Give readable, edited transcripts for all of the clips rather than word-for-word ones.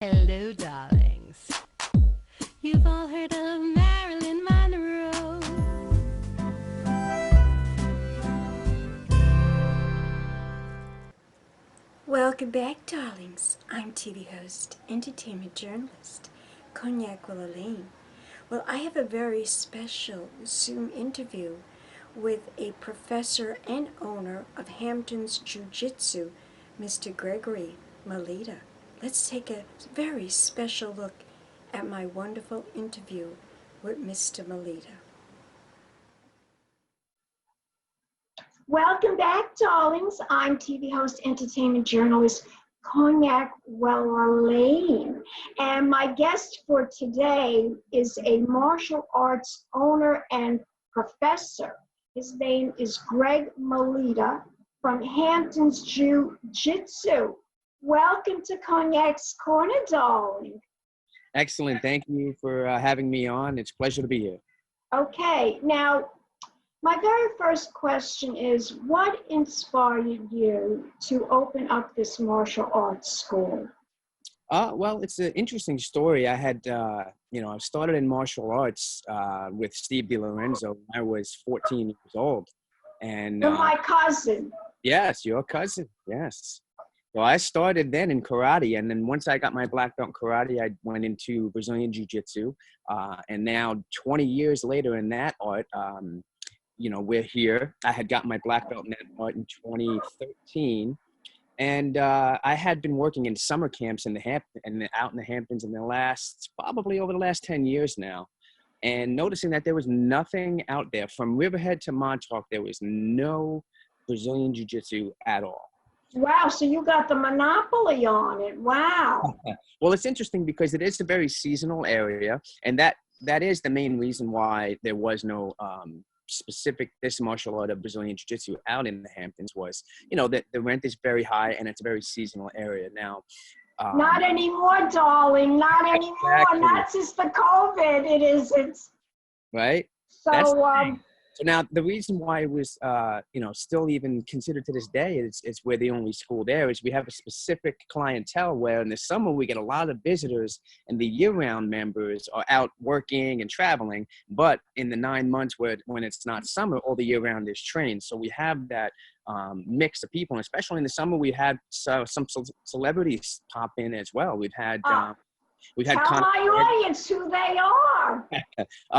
Hello, darlings. You've all heard of Marilyn Monroe. Welcome back, darlings. I'm TV host, entertainment journalist, Cognac Wellerlane. Well, I have a very special Zoom interview with a professor and owner of Hamptons Jiu-Jitsu, Mr. Gregory Melita. Let's take a very special look at my wonderful interview with Mr. Melita. Welcome back, darlings. I'm TV host, entertainment journalist, Cognac Wellerlane. And my guest for today is a martial arts owner and professor. His name is Greg Melita from Hamptons Jiu-Jitsu. Welcome to Cognac's Corner, darling. Excellent. Thank you for having me on. It's a pleasure to be here. Okay. Now, my very first question is, what inspired you to open up this martial arts school? Well, it's an interesting story. I had, I started in martial arts with Steve DiLorenzo when I was 14 years old. And You're my cousin. Yes, your cousin. Yes. Well, I started then in karate, and then once I got my black belt in karate, I went into Brazilian Jiu-Jitsu. And now 20 years later in that art, we're here. I had got my black belt in that art in 2013. And I had been working in summer camps in out in the Hamptons in probably over the last 10 years now. And noticing that there was nothing out there from Riverhead to Montauk, there was no Brazilian Jiu-Jitsu at all. Wow, so you got the monopoly on it. Wow. Well, it's interesting because it is a very seasonal area, and that is the main reason why there was no specific this martial art of Brazilian Jiu-Jitsu out in the Hamptons was, that the rent is very high and it's a very seasonal area now. Not anymore, darling. Not anymore. Exactly. Not since the COVID. It isn't. Right. So, So now the reason why it was, still even considered to this day, it's we're the only school there, is we have a specific clientele where in the summer we get a lot of visitors and the year-round members are out working and traveling. But in the 9 months when it's not summer, all the year-round is trained. So we have that mix of people, and especially in the summer, we had some celebrities pop in as well. We've had tell my audience who they are.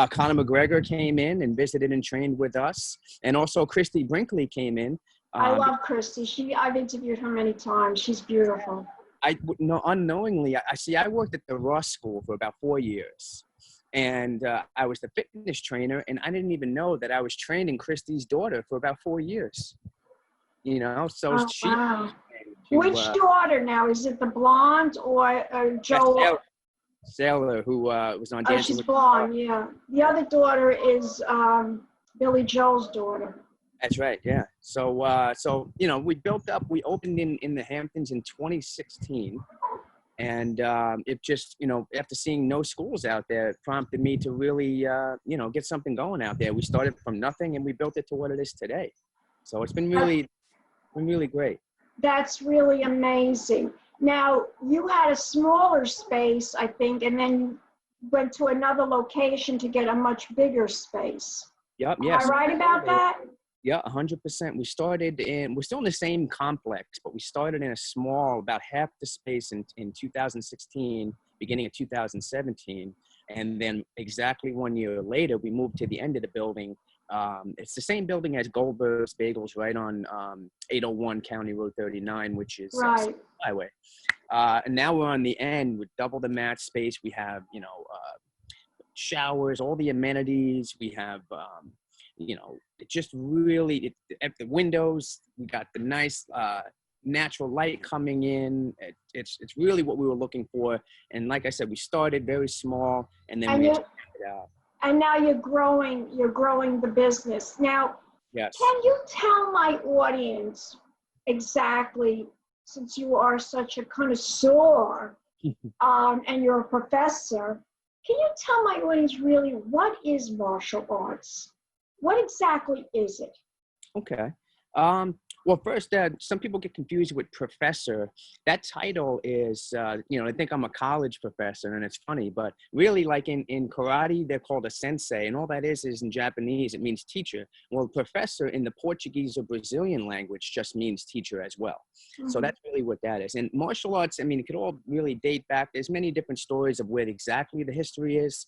Conor McGregor came in and visited and trained with us, and also Christy Brinkley came in. I love Christy. I've interviewed her many times. She's beautiful. Unknowingly, I worked at the Ross School for about 4 years, and I was the fitness trainer, and I didn't even know that I was training Christy's daughter for about 4 years. So she. Wow. Which daughter now? Is it the blonde or Joe? Sailor, who was on Dancing. Oh, she's blonde, yeah. The other daughter is Billy Joel's daughter. That's right, yeah. So we built up. We opened in the Hamptons in 2016, and it just, after seeing no schools out there, it prompted me to really, get something going out there. We started from nothing, and we built it to what it is today. So it's been really great. That's really amazing. Now, you had a smaller space, I think, and then you went to another location to get a much bigger space. Yep, yes. Am I right about that? Yeah, 100%. We're still in the same complex, but we started in a small, about half the space in 2016, beginning of 2017. And then exactly 1 year later, we moved to the end of the building. It's the same building as Goldberg's Bagels right on 801 County Road 39, which is right. Highway. And now we're on the end with double the mat space. We have, showers, all the amenities. We have, it just really, at the windows, we got the nice natural light coming in. It's really what we were looking for. And like I said, we started very small, and then we expanded out. And now you're growing the business. Now, yes. Can you tell my audience exactly, since you are such a connoisseur and you're a professor, can you tell my audience really what is martial arts? What exactly is it? Okay. Well, first, some people get confused with professor. That title is, I think I'm a college professor, and it's funny, but really, like in karate, they're called a sensei, and all that is in Japanese, it means teacher. Well, professor in the Portuguese or Brazilian language just means teacher as well. So that's really what that is. And martial arts, I mean, it could all really date back. There's many different stories of where exactly the history is,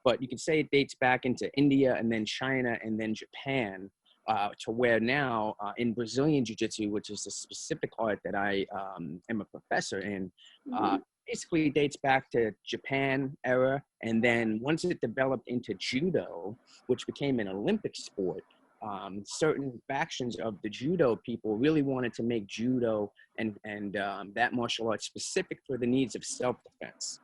but you could say it dates back into India and then China and then Japan. To where now in Brazilian Jiu-Jitsu, which is a specific art that I am a professor in, basically dates back to Japan era. And then once it developed into judo, which became an Olympic sport, certain factions of the judo people really wanted to make judo and that martial art specific for the needs of self-defense.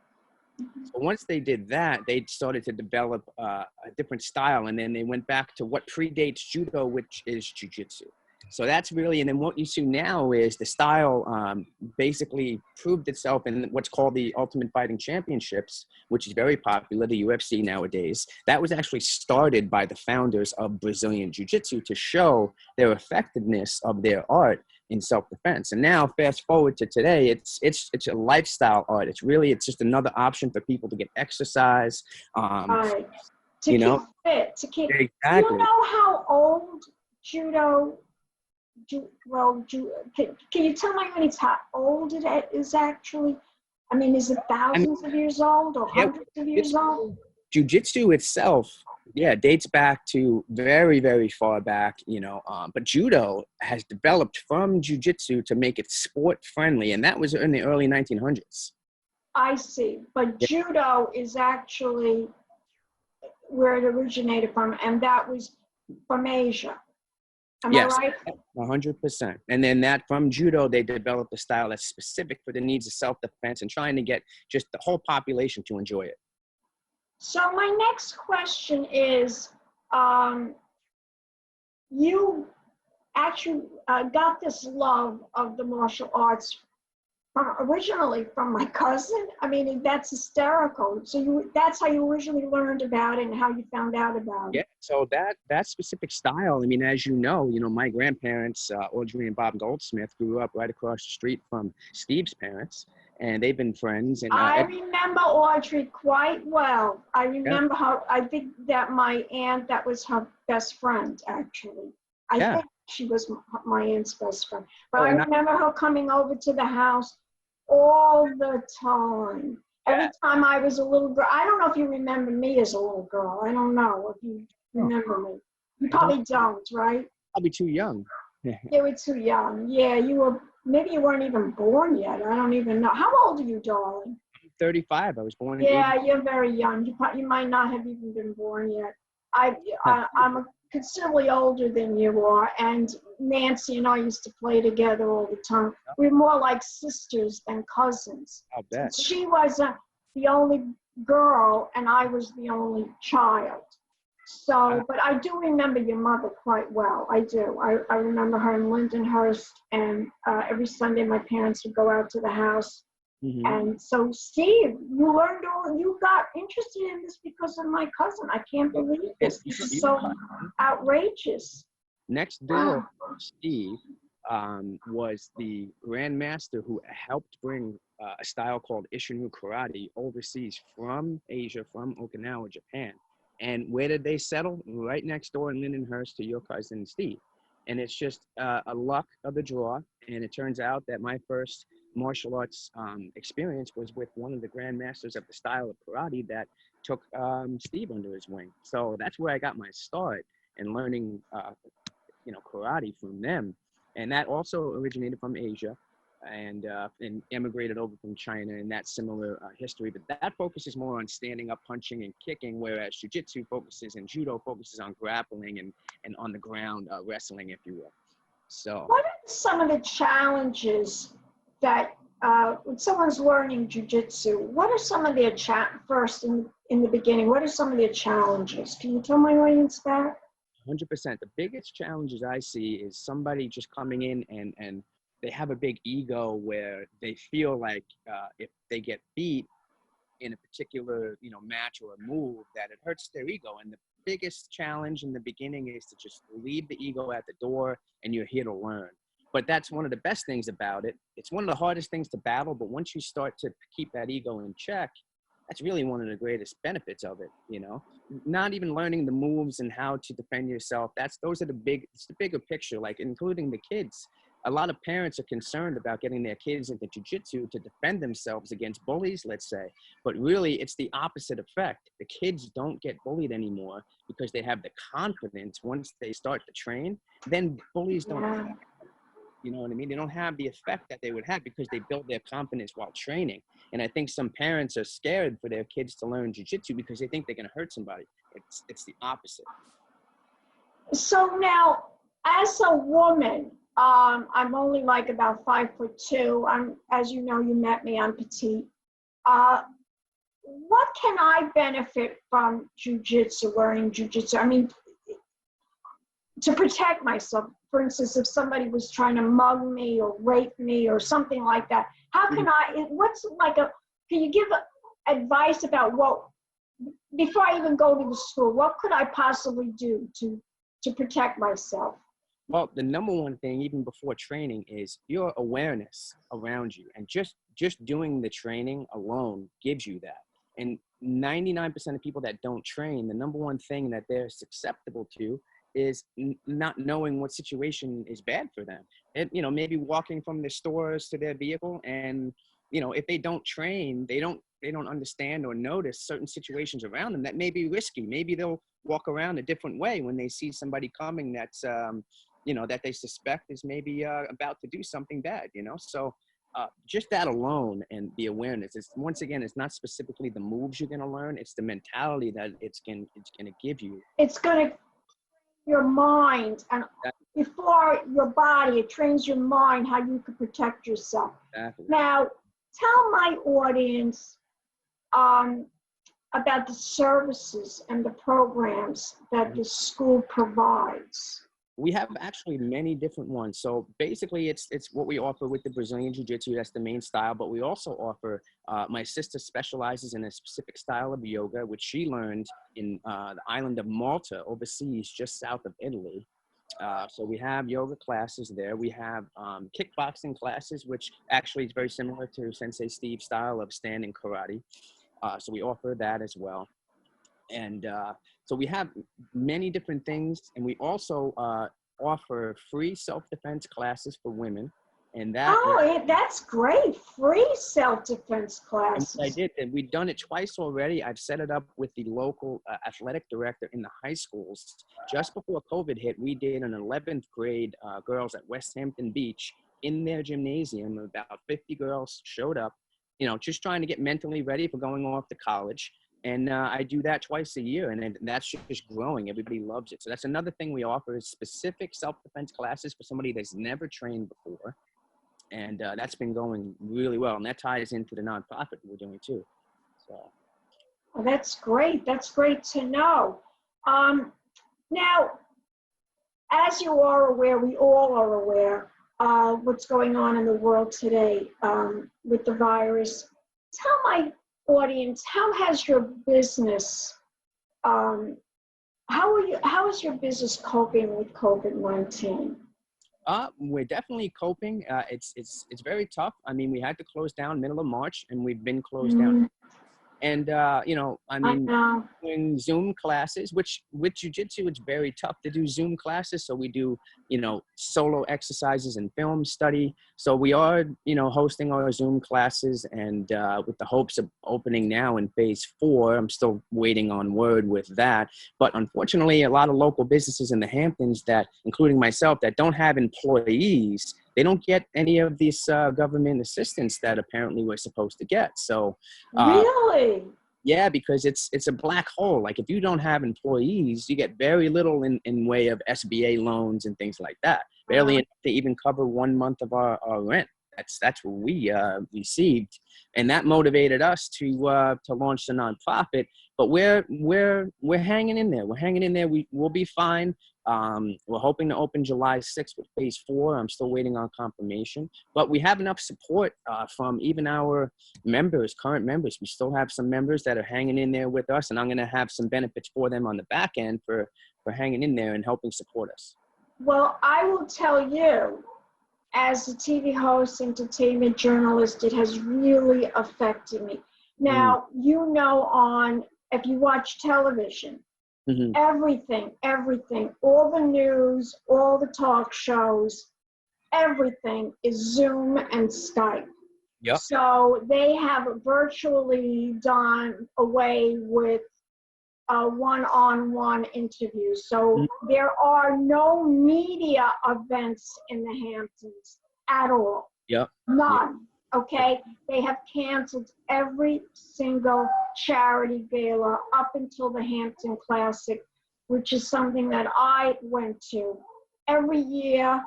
So once they did that, they started to develop a different style, and then they went back to what predates judo, which is jiu-jitsu. So that's really, and then what you see now is the style basically proved itself in what's called the Ultimate Fighting Championships, which is very popular, the UFC nowadays. That was actually started by the founders of Brazilian Jiu-Jitsu to show their effectiveness of their art in self-defense. And now fast forward to today, it's a lifestyle art. It's just another option for people to get exercise. Right. You know, keep fit, to keep, exactly. Do you know how old judo, can you tell my audience how old it is actually? I mean, is it thousands of years old or hundreds of years old? Jiu-Jitsu itself, dates back to very, very far back, but judo has developed from jiu-jitsu to make it sport friendly. And that was in the early 1900s. I see. But judo is actually where it originated from, and that was from Asia. Am I right? 100%. And then that from judo, they developed a style that's specific for the needs of self-defense and trying to get just the whole population to enjoy it. So my next question is, you actually got this love of the martial arts originally from my cousin. I mean, that's hysterical. So that's how you originally learned about it and how you found out about it. Yeah, so that specific style, I mean, as you know, my grandparents, Audrey and Bob Goldsmith, grew up right across the street from Steve's parents, and they've been friends. And I remember Audrey quite well. I remember her. I think that my aunt, that was her best friend, actually. I think she was my aunt's best friend. But I remember her coming over to the house all the time. Every time I was a little girl. I don't know if you remember me as a little girl. I don't know if you remember me. You probably don't, right? I'll be too young. You were too young. Yeah, maybe you weren't even born yet. I don't even know. How old are you, darling? I'm 35. I was born in 80. You're very young. You might not have even been born yet. I'm considerably older than you are, and Nancy and I used to play together all the time. We were more like sisters than cousins. I'll bet. She was the only girl, and I was the only child. So, but I do remember your mother quite well. I do. I remember her in Lindenhurst, and every Sunday my parents would go out to the house. Mm-hmm. And so, Steve, you got interested in this because of my cousin. I can't believe this. This is so outrageous. Next door, Steve was the grandmaster who helped bring a style called Isshinryu Karate overseas from Asia, from Okinawa, Japan. And where did they settle? Right next door in Lindenhurst to your cousin, Steve. And it's just a luck of the draw. And it turns out that my first martial arts experience was with one of the grandmasters of the style of karate that took Steve under his wing. So that's where I got my start in learning, karate from them. And that also originated from Asia and immigrated over from China, and that similar history. But that focuses more on standing up, punching, and kicking, whereas jiu-jitsu focuses and judo focuses on grappling and on the ground wrestling, if you will. So what are some of the challenges that when someone's learning jiu-jitsu, what are some of their first in the beginning, what are some of their challenges? Can you tell my audience that? 100%. The biggest challenges I see is somebody just coming in and they have a big ego where they feel like if they get beat in a particular match or a move, that it hurts their ego. And biggest challenge in the beginning is to just leave the ego at the door, and you're here to learn. But that's one of the best things about it. It's one of the hardest things to battle, but once you start to keep that ego in check, that's really one of the greatest benefits of it, you know? Not even learning the moves and how to defend yourself. It's the bigger picture, like including the kids. A lot of parents are concerned about getting their kids into jiu-jitsu to defend themselves against bullies, let's say. But really, it's the opposite effect. The kids don't get bullied anymore because they have the confidence once they start to train. Then bullies don't. You know what I mean? They don't have the effect that they would have because they built their confidence while training. And I think some parents are scared for their kids to learn jiu-jitsu because they think they're going to hurt somebody. It's the opposite. So now, as a woman, I'm only like about 5'2". As you know, you met me, I'm petite. What can I benefit from jiu-jitsu, learning jiu-jitsu? I mean, to protect myself. For instance, if somebody was trying to mug me or rape me or something like that, how can can you give advice about before I even go to the school, what could I possibly do to protect myself? Well, the number one thing, even before training, is your awareness around you. And just doing the training alone gives you that. And 99% of people that don't train, the number one thing that they're susceptible to is not knowing what situation is bad for them. And, you know, maybe walking from their stores to their vehicle, and, you know, if they don't train, they don't understand or notice certain situations around them that may be risky. Maybe they'll walk around a different way when they see somebody coming that's, you know, that they suspect is maybe about to do something bad, you know? So just that alone and the awareness is, once again, it's not specifically the moves you're going to learn. It's the mentality that it's going to give you. It's going to your mind, and before your body, it trains your mind how you can protect yourself. Exactly. Now, tell my audience about the services and the programs that the school provides. We have actually many different ones. So basically, it's what we offer with the Brazilian Jiu-Jitsu. That's the main style. But we also offer, my sister specializes in a specific style of yoga, which she learned in the island of Malta, overseas, just south of Italy. So we have yoga classes there. We have kickboxing classes, which actually is very similar to Sensei Steve's style of standing karate. So we offer that as well. And so we have many different things, and we also offer free self-defense classes for women. And that's great. Free self-defense classes. I did, and we've done it twice already. I've set it up with the local athletic director in the high schools. Just before COVID hit, we did an 11th grade girls at West Hampton Beach in their gymnasium. About 50 girls showed up, you know, just trying to get mentally ready for going off to college. And I do that twice a year, and that's just growing. Everybody loves it. So that's another thing we offer, is specific self-defense classes for somebody that's never trained before. And that's been going really well. And that ties into the nonprofit we're doing too. So. Well, that's great. That's great to know. Now, as you are aware, we all are aware what's going on in the world today with the virus. Tell my audience, how has your business, how is your business coping with COVID-19? We're definitely coping. It's very tough. I mean, we had to close down middle of March, and we've been closed down. And, you know, I mean, doing Zoom classes, which with jiu-jitsu, it's very tough to do Zoom classes. So we do, you know, solo exercises and film study. So we are, you know, hosting our Zoom classes, and with the hopes of opening now in phase 4. I'm still waiting on word with that. But unfortunately, a lot of local businesses in the Hamptons that, including myself, that don't have employees, they don't get any of this government assistance that apparently we're supposed to get. So, really? Yeah, because it's a black hole. Like, if you don't have employees, you get very little in way of SBA loans and things like that. Barely enough to even cover 1 month of our rent. That's what we received, and that motivated us to launch the nonprofit. But we're hanging in there. We're hanging in there. We'll be fine. We're hoping to open July 6th with phase 4. I'm still waiting on confirmation, but we have enough support from even our members, current members. We still have some members that are hanging in there with us, and I'm going to have some benefits for them on the back end for hanging in there and helping support us. Well, I will tell you, as a TV host, entertainment journalist, it has really affected me. Now, you know, if you watch television, everything, all the news, all the talk shows, everything is Zoom and Skype. Yep. So they have virtually done away with one-on-one interviews. So there are no media events in the Hamptons at all. Yep. None. Okay. They have canceled every single charity gala up until the Hampton Classic, which is something that I went to every year.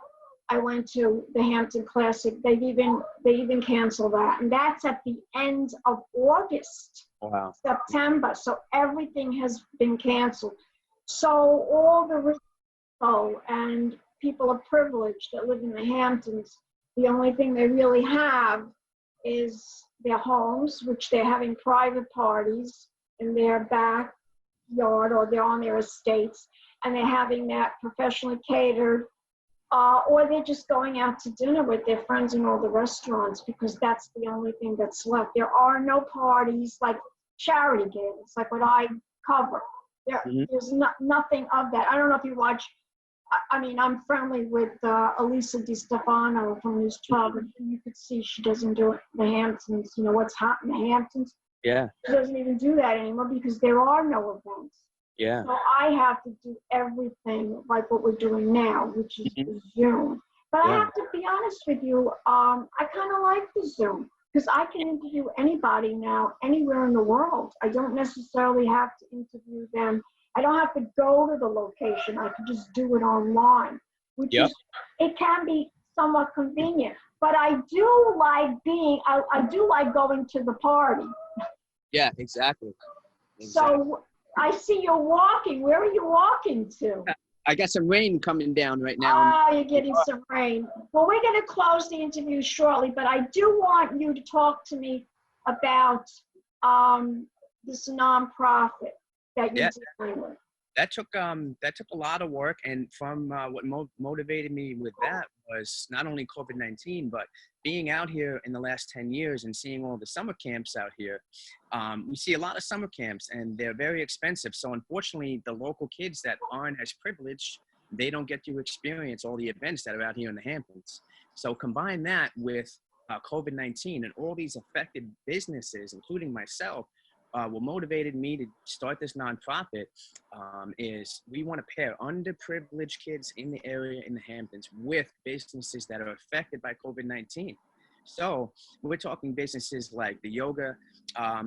I went to the Hampton Classic. They even canceled that, and that's at the end of August. Wow. September. So everything has been canceled. So all the rich people and people of privilege that live in the Hamptons, the only thing they really have is their homes, which they're having private parties in their backyard, or they're on their estates, and they're having that professionally catered, or they're just going out to dinner with their friends in all the restaurants, because that's the only thing that's left. There are no parties like charity galas, like what I cover. There's nothing of that. I don't know if you watch, I mean, I'm friendly with Elisa Di Stefano from News 12, and you could see she doesn't do it in the Hamptons. You know, what's hot in the Hamptons? Yeah. She doesn't even do that anymore because there are no events. Yeah. So I have to do everything like what we're doing now, which is Zoom. But I have to be honest with you, I kind of like the Zoom, because I can interview anybody now, anywhere in the world. I don't necessarily have to interview them. I don't have to go to the location. I can just do it online, which is, it can be somewhat convenient. But I do like I do like going to the party. Yeah, exactly. So I see you're walking. Where are you walking to? I got some rain coming down right now. Oh, you're getting some rain. Well, we're going to close the interview shortly, but I do want you to talk to me about this nonprofit that you're dealing with. That took a lot of work, and from what motivated me with that was not only COVID-19, but being out here in the last 10 years and seeing all the summer camps out here. We see a lot of summer camps, and they're very expensive. So unfortunately, the local kids that aren't as privileged, they don't get to experience all the events that are out here in the Hamptons. So combine that with COVID-19 and all these affected businesses, including myself. What motivated me to start this nonprofit is we want to pair underprivileged kids in the area in the Hamptons with businesses that are affected by COVID-19. So we're talking businesses like the yoga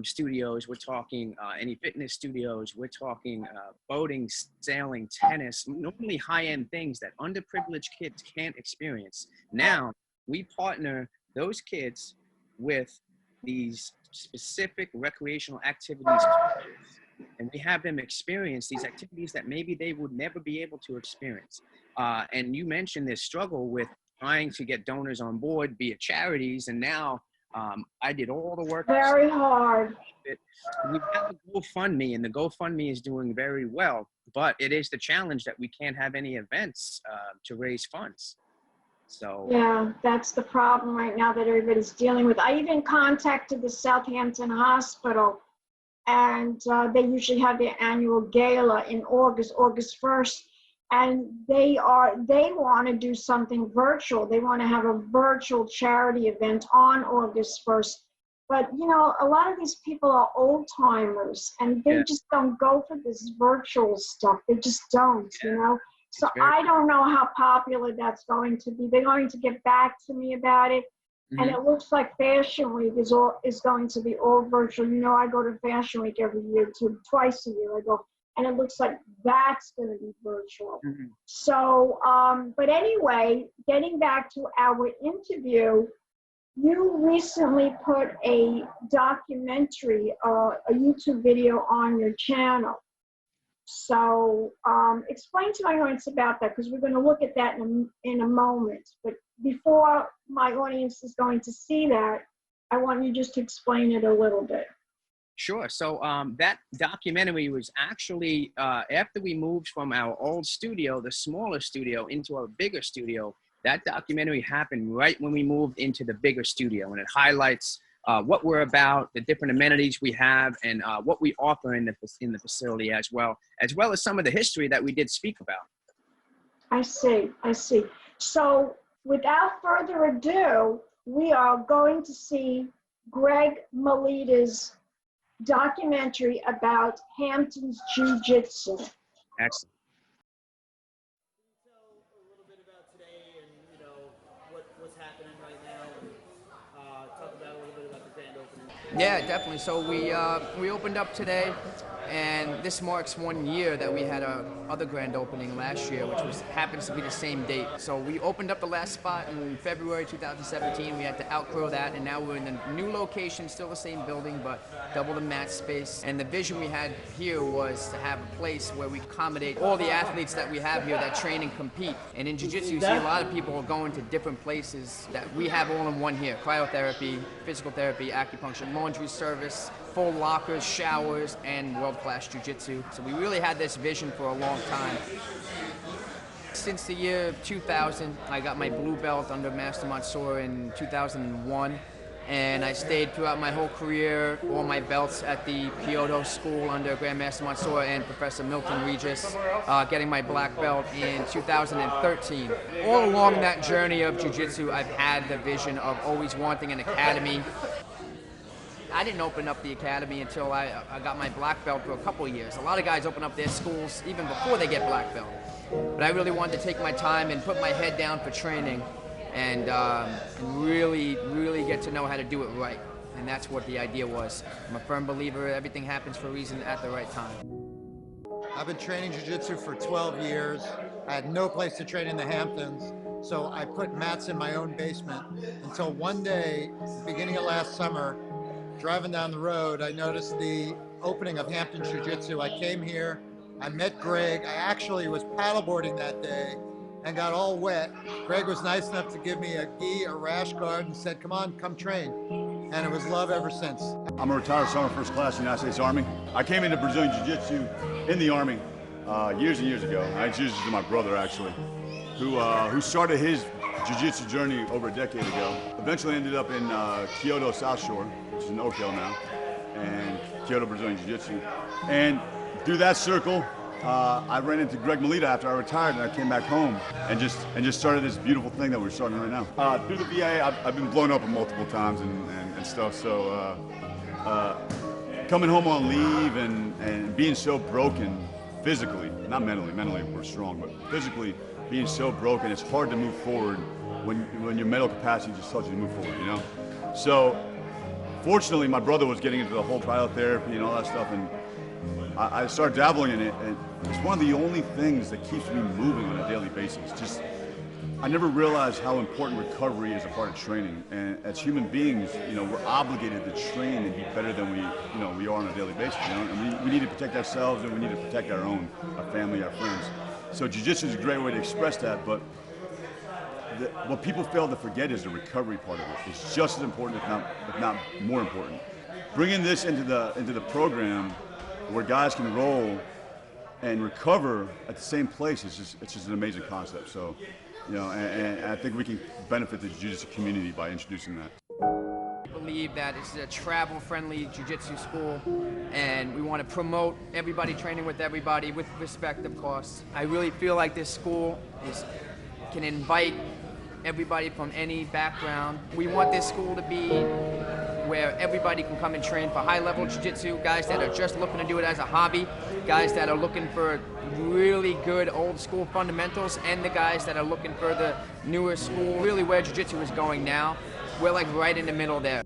studios, we're talking any fitness studios, we're talking boating, sailing, tennis, normally high-end things that underprivileged kids can't experience. Now we partner those kids with these specific recreational activities, and we have them experience these activities that maybe they would never be able to experience. And you mentioned this struggle with trying to get donors on board via charities, and now I did all the work. Very hard. We have a GoFundMe, and the GoFundMe is doing very well, but it is the challenge that we can't have any events to raise funds. So yeah, that's the problem right now that everybody's dealing with. I even contacted the Southampton Hospital, and they usually have their annual gala in August 1st, and they want to do something virtual. They want to have a virtual charity event on August 1st. But, you know, a lot of these people are old timers, and they just don't go for this virtual stuff. They just don't, you know. So I don't know how popular that's going to be. They're going to get back to me about it. And it looks like Fashion Week is going to be all virtual. You know, I go to Fashion Week every year, twice a year I go. And it looks like that's going to be virtual. So, but anyway, getting back to our interview, you recently put a documentary, a YouTube video on your channel. So explain to my audience about that, because we're going to look at that in a moment. But before my audience is going to see that, I want you just to explain it a little bit. Sure. So that documentary was actually after we moved from our old studio, the smaller studio, into our bigger studio. That documentary happened right when we moved into the bigger studio, and it highlights what we're about, the different amenities we have, and what we offer in the facility as well as some of the history that we did speak about. I see. So without further ado, we are going to see Greg Melita's documentary about Hamptons Jiu-Jitsu. Excellent. Tell a little bit about today and what's happening right now, and talk about a little bit about the grand opening. Yeah, definitely. So we opened up today, and this marks 1 year that we had our other grand opening last year, which happens to be the same date. So we opened up the last spot in February 2017. We had to outgrow that, and now we're in a new location, still the same building, but double the mat space. And the vision we had here was to have a place where we accommodate all the athletes that we have here that train and compete. And in Jiu-Jitsu, you see a lot of people going to different places that we have all in one here: cryotherapy, physical therapy, acupuncture, laundry service, full lockers, showers, and world-class Jiu-Jitsu. So we really had this vision for a long time. Since the year 2000, I got my blue belt under Master Mansour in 2001, and I stayed throughout my whole career, all my belts at the Kyoto School under Grandmaster Mansour and Professor Milton Regis, getting my black belt in 2013. All along that journey of Jiu-Jitsu, I've had the vision of always wanting an academy. I didn't open up the academy until I got my black belt for a couple of years. A lot of guys open up their schools even before they get black belt. But I really wanted to take my time and put my head down for training and really get to know how to do it right. And that's what the idea was. I'm a firm believer everything happens for a reason at the right time. I've been training Jiu-Jitsu for 12 years. I had no place to train in the Hamptons, so I put mats in my own basement until one day, beginning of last summer, driving down the road, I noticed the opening of Hamptons Jiu-Jitsu. I came here, I met Greg. I actually was paddleboarding that day and got all wet. Greg was nice enough to give me a gi, a rash guard, and said, come train. And it was love ever since. I'm a retired Sergeant First Class United States Army. I came into Brazilian Jiu-Jitsu in the Army years and years ago. I introduced it to my brother, actually, who started his Jiu-Jitsu journey over a decade ago. Eventually ended up in Kyoto South Shore, which is in Oakdale now, and Kyoto Brazilian Jiu-Jitsu. And through that circle, I ran into Greg Melita after I retired, and I came back home and just started this beautiful thing that we're starting right now. Through the VA, I've been blown up multiple times and stuff. So coming home on leave and being so broken physically, not mentally. Mentally we're strong, but physically being so broken, it's hard to move forward when your mental capacity just tells you to move forward, you know? So fortunately, my brother was getting into the whole cryotherapy and all that stuff, and I started dabbling in it, and it's one of the only things that keeps me moving on a daily basis. I never realized how important recovery is a part of training, and as human beings, we're obligated to train and be better than we are on a daily basis, and we need to protect ourselves, and we need to protect our family, our friends. So Jiu-Jitsu is a great way to express that, but what people fail to forget is the recovery part of it. It's just as important, if not more important. Bringing this into the program, where guys can roll and recover at the same place, it's just an amazing concept. So, and I think we can benefit the Jiu-Jitsu community by introducing that. We believe that it's a travel-friendly Jiu-Jitsu school, and we want to promote everybody training with everybody with respect, of course. I really feel like this school can invite everybody from any background. We want this school to be where everybody can come and train for high-level Jiu-Jitsu, guys that are just looking to do it as a hobby, guys that are looking for really good old-school fundamentals, and the guys that are looking for the newer school, really where Jiu-Jitsu is going now. We're like right in the middle there.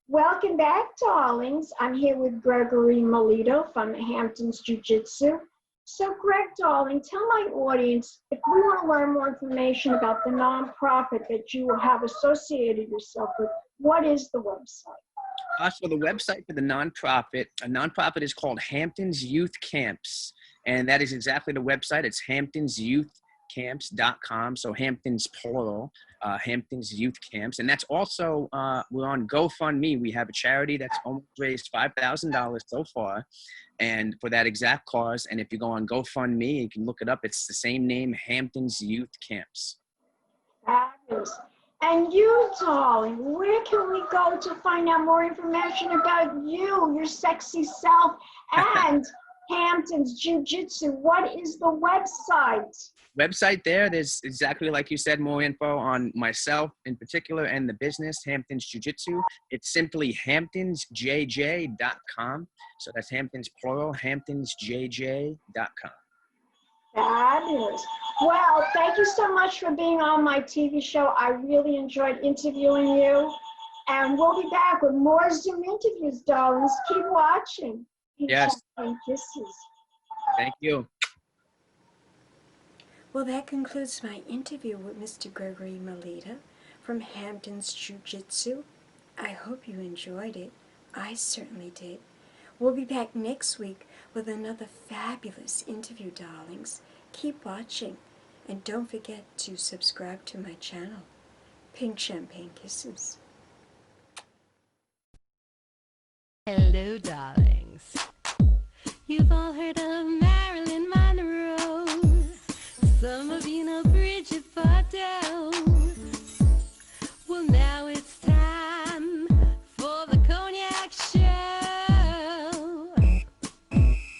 Welcome back, darlings. I'm here with Gregory Melita from Hamptons Jiu-Jitsu. So, Greg, darling, tell my audience, if we want to learn more information about the nonprofit that you have associated yourself with, what is the website? So the website for the nonprofit, a nonprofit is called Hamptons Youth Camps. And that is exactly the website. It's hamptonsyouthcamps.com. So Hamptons plural, Hamptons Youth Camps. And that's also, we're on GoFundMe. We have a charity that's almost raised $5,000 so far. And for that exact cause. And if you go on GoFundMe, you can look it up. It's the same name, Hamptons Youth Camps. Fabulous. And you, darling, where can we go to find out more information about you, your sexy self, and Hamptons Jiu-Jitsu? What is the website? Website there's exactly like you said, more info on myself in particular and the business, Hamptons Jiu-Jitsu. It's simply hamptonsjj.com. So that's Hamptons plural, hamptonsjj.com. Fabulous. Well, thank you so much for being on my TV show. I really enjoyed interviewing you. And we'll be back with more Zoom interviews, darlings. Keep watching. Yes. And kisses. Thank you. Well, that concludes my interview with Mr. Gregory Melita from Hamptons Jiu-Jitsu. I hope you enjoyed it. I certainly did. We'll be back next week with another fabulous interview, darlings. Keep watching, and don't forget to subscribe to my channel. Pink Champagne Kisses. Hello, darlings. You've all heard of Marilyn Monroe. Some of you know Bridget Bardot. Well, now it's time for the Cognac show.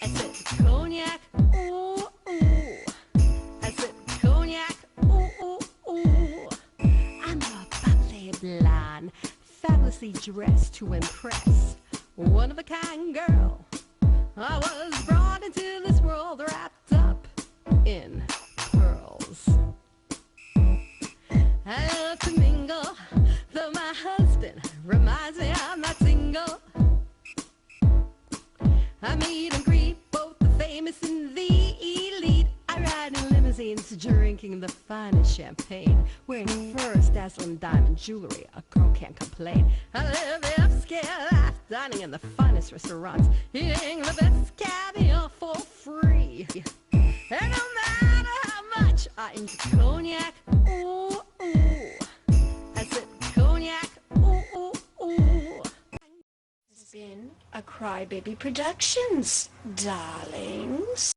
I said Cognac, ooh, ooh. I said Cognac, ooh, ooh, ooh. I'm a bubbly blonde, fabulously dressed to impress. One of a kind girl. I was brought into this world wrapped up in pearls. I love to mingle, though my husband reminds me I'm not single. I meet and greet both the famous and the elite. I ride in limousines, drinking the finest champagne, wearing furs, dazzling diamond jewelry. A girl can't complain. I live the upscale life, dining in the finest restaurants, eating the best caviar for free. And no matter how much I enjoy cognac, ooh, ooh. I said cognac, ooh, ooh, ooh. It's been a Crybaby Productions, darlings.